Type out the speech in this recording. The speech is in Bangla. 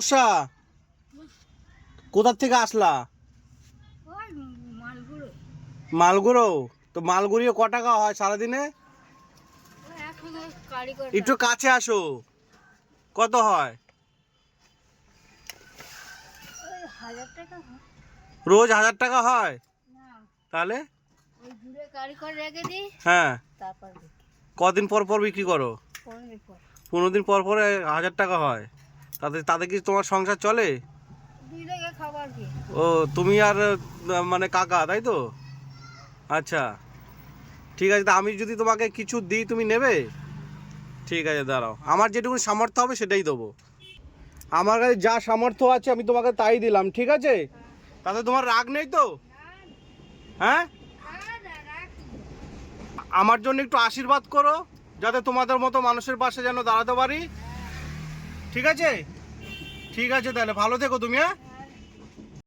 উষা, কোথার থেকে আসলা? মালগুড়ো। তো মালগুড়িয়ে ক টাকা হয় সারাদিনে? একটু কাছে আসো, কত হয়? রোজ 1000 টাকা হয়? তাহলে হ্যাঁ, কদিন পর পর বিক্রি করো? 15 দিন পর পরে 1000 টাকা হয়। তাতে তাতে কি তোমার সংসার চলে? ও, তুমি আর মানে কাকা, তাই তো? আচ্ছা, ঠিক আছে। তা আমি যদি তোমাকে কিছু দিই, তুমি নেবে? ঠিক আছে, দাঁড়াও, আমার যেটুকু সামর্থ্য হবে সেটাই দেবো। আমার কাছে যা সামর্থ্য আছে আমি তোমাকে তাই দিলাম, ঠিক আছে? তাতে তোমার রাগ নেই তো? হ্যাঁ, আমার জন্য একটু আশীর্বাদ করো, যাতে তোমাদের মতো মানুষের পাশে যেন দাঁড়াতে পারি। ঠিক আছে? ঠিক আছে, তাহলে ভালো থেকো তুমি। হ্যাঁ।